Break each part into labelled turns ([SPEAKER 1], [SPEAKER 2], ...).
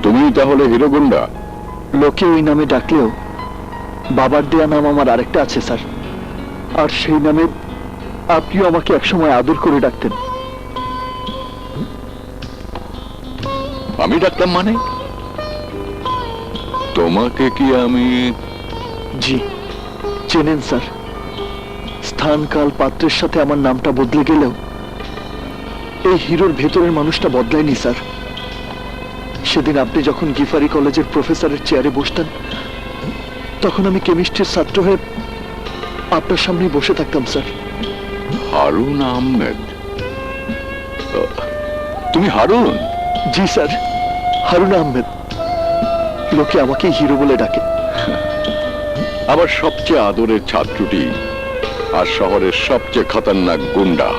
[SPEAKER 1] তুমি তাহলে হিরো গুন্ডা?
[SPEAKER 2] লোকে ওই নামে ডাকলেও বাবার দেয়া নাম আমার আরেকটা আছে স্যার, আর সেই নামে আপনিও আমাকে একসময় আদর করে ডাকতেন।
[SPEAKER 1] আমি ডাকতাম মানে? তোমাকে কি আমি?
[SPEAKER 2] জি চেনেন স্যার। স্থান কাল পাত্রের সাথে আমার নামটা বদলে গেলেও এই হিরোর ভেতরের মানুষটা বদলায়নি স্যার। সেদিন আপনি যখন গিফারি কলেজের প্রফেসরের চেয়ারে বসতেন, তখন আমি কেমিস্ট্রির ছাত্র হয়ে আপনার সামনেই বসে থাকতাম স্যার।
[SPEAKER 1] হারুন আহমেদ? তুমি হারুন?
[SPEAKER 2] জি স্যার, হারুন আহমেদ। লোকে আমাকে হিরো বলে ডাকে।
[SPEAKER 1] আবার সবচেয়ে আদরের ছাত্রটি আর শহরের সবচেয়ে খতরনাক গুন্ডা।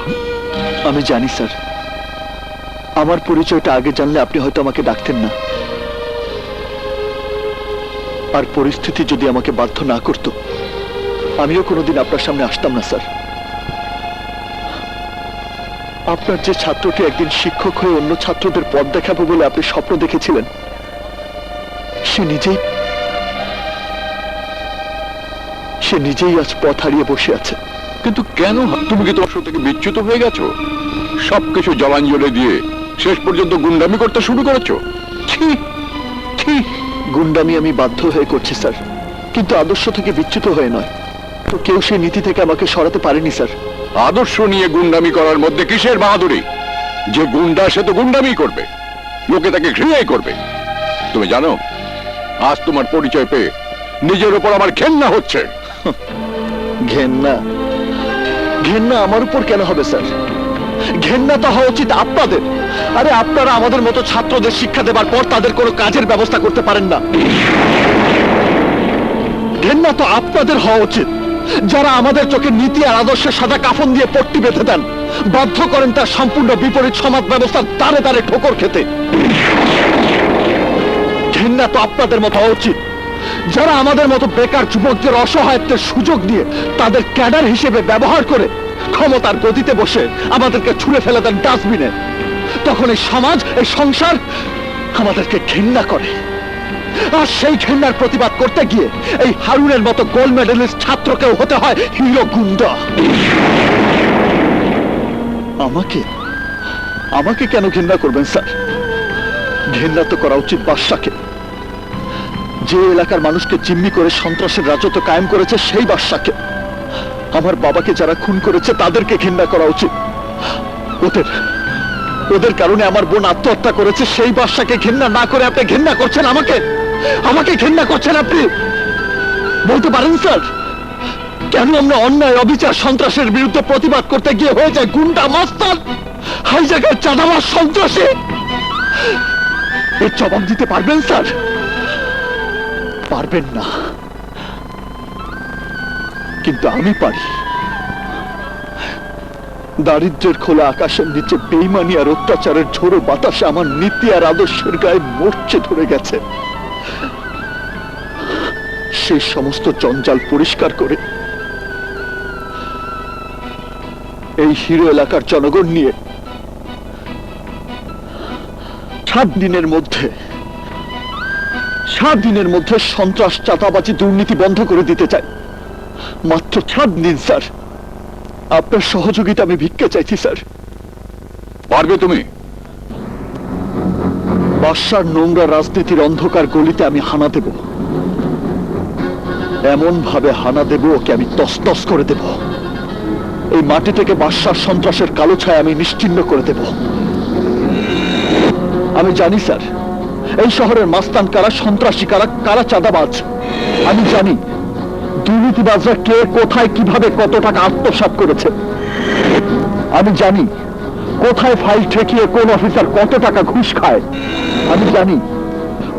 [SPEAKER 2] আমি জানি স্যার, আমার পরিচয়টা আগে জানলে আপনি হয়তো আমাকে ডাকতেন না, আর পরিস্থিতি যদি আমাকে বাধ্য না করত, আমিও কোনোদিন আপনার সামনে আসতাম না স্যার। আপনার যে ছাত্রটি একদিন শিক্ষক হয়ে অন্য ছাত্রদের পথ দেখাবো বলে আপনি স্বপ্ন দেখেছিলেন, সে নিজেই আজ পথ হারিয়ে বসে আছে।
[SPEAKER 1] কিন্তু কেন? তুমি কি তোমার থেকে বিচ্যুত হয়ে গেছো? সবকিছু জলাঞ্জলি দিয়ে শেষ পর্যন্ত গুন্ডামি করতে শুরু করেছো? ছি ছি।
[SPEAKER 2] গুন্ডামি আমি বাধ্য হয়ে করছি স্যার, কিন্তু আদর্শ থেকে বিচ্যুত হয়ে নয়। তো কেউ সেই নীতি থেকে আমাকে সরাতে পারেনি স্যার।
[SPEAKER 1] আদর্শ নিয়ে গুন্ডামি করার মধ্যে কিসের বাহাদুরি? যে গুন্ডা সে তো গুন্ডামি করবে, লোকে তাকে ঘৃণাই করবে। তুমি জানো, আজ তোমার পরিচয় পেয়ে নিজের উপর আমার ঘেন্না হচ্ছে।
[SPEAKER 2] ঘেন্না? ঘেন্না আমার উপর কেন হবে স্যার? ঘেন্না তো হওয়া উচিত আপনাদের। আরে আপনারা আমাদের মতো ছাত্রদের শিক্ষা দেবার পর তাদের কোনো কাজের ব্যবস্থা করতে পারেন না। ঘেন্না তো আপনাদের হওয়া উচিত, যারা আমাদের চোখে নীতি আর আদর্শের সাদা কাফন দিয়ে পট্টি বেঁধে দেন, বাধ্য করেন তার সম্পূর্ণ বিপরীত সমাজ ব্যবস্থার দ্বারে দ্বারে ঠোকর খেতে। ঘেন্না তো আপনাদের মতো হওয়া উচিত, যারা আমাদের মতো বেকার যুবকদের অসহায়ত্বের সুযোগ দিয়ে তাদের ক্যাডার হিসেবে ব্যবহার করে ক্ষমতার গদিতে বসে আমাদেরকে ছুঁড়ে ফেলে দেন ডাস্টবিনে। তখন এই সমাজ, এই সংসার আমাদেরকে ঘৃণা করে। আর সেই ঘৃণার প্রতিবাদ করতে গিয়ে এই হারুনের মতো গোল্ড মেডেলিস্ট ছাত্রকেও হতে হয় হিরো গুন্ডা। আমাকে আমাকে কেন ঘৃণা করবেন স্যার? ঘৃণা তো করা উচিত বাদশাকে। যে এলাকার মানুষকে জিম্মি করে সন্ত্রাসের রাজত্ব কায়েম করেছে সেই বাদশাকে। আমার বাবাকে যারা খুন করেছে তাদেরকে ঘৃণা করা উচিত। ওদের কারণে আমার বোন আত্মহত্যা করেছে, সেই বাদশাকে ঘৃণা না করে আপনি ঘৃণা করছেন আমাকে। আমাকে ঘৃণা করছেন আপনি। বলতে পারেন স্যার, কেন আমরা অন্যায় অবিচার সন্ত্রাসের বিরুদ্ধে প্রতিবাদ করতে গিয়ে হয়ে যায় গুন্ডা, মাস্তান, হাইজ্যাকের চাঁদাবাজ, সন্ত্রাসী? এর জবাব দিতে পারবেন স্যার? পারবেন না, কিন্তু আমি পারি। দারিদ্র্যের খোলা আকাশের নিচে বেইমানি আর অত্যাচারের ঝোড়ো বাতাসে আমার নীতি আর আদর্শের গায়ে মরচে ধরে গেছে। সেই সমস্ত জঞ্জাল পরিষ্কার করে এই হিরো এলাকার জনগণ নিয়ে 7 দিনের মধ্যে সন্ত্রাস, চাঁদাবাজি, দুর্নীতি বন্ধ করে দিতে চাই। মাত্র 7 দিন স্যার। আপনার সহযোগিতা আমি ভিক্ষা চাইছি স্যার।
[SPEAKER 1] পারবে তুমি?
[SPEAKER 2] বাদশার নোংরা রাজনীতির অন্ধকার গলিতে আমি হানা দেব, এমন ভাবে হানা দেব ওকে আমি তসতস করে দেব। এই মাটি থেকে বাদশার সন্ত্রাসের কালো ছায়া আমি নিশ্চিহ্ন করে দেব। আমি জানি স্যার, এই শহরের মাস্তান কারা, সন্ত্রাসী কারা, কারা চাঁদাবাজ। আমি জানি দুর্নীতিবাজরা কে, কোথায়, কিভাবে, কত টাকা আত্মসাৎ করেছে। আমি জানি কোথায় ফাইল ঠেকিয়ে কোন অফিসার কত টাকা ঘুষ খায়। আমি জানি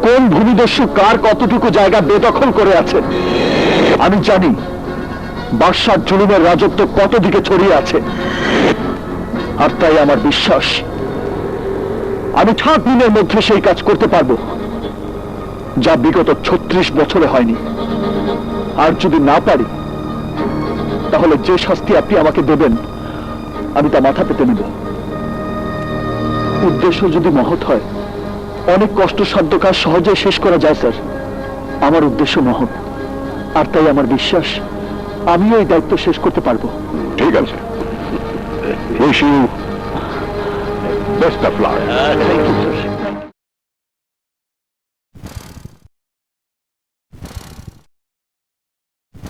[SPEAKER 2] কোন ভূমিদস্যু কার কতটুকু জায়গা বেদখল করে আছে। আমি জানি বাদশার জুলুমের রাজত্ব কত দিকে ছড়িয়ে আছে। আর তাই আমার বিশ্বাস আমি 7 দিনের মধ্যে সেই কাজ করতে পারবো, যা বিগত 36 বছরে হয়নি। আর যদি না পারি, তাহলে যে শাস্তি আপনি আমাকে দেবেন আমি তা মাথা পেতে নেব। উদ্দেশ্য যদি মহৎ হয় অনেক কষ্টসাধ্য কাজ সহজে শেষ করা যায় স্যার। আমার উদ্দেশ্য মহৎ, আর তাই আমার বিশ্বাস আমিও এই দায়িত্ব শেষ করতে পারবো।
[SPEAKER 1] ঠিক আছে, wish you best of luck.
[SPEAKER 2] Thank you sir.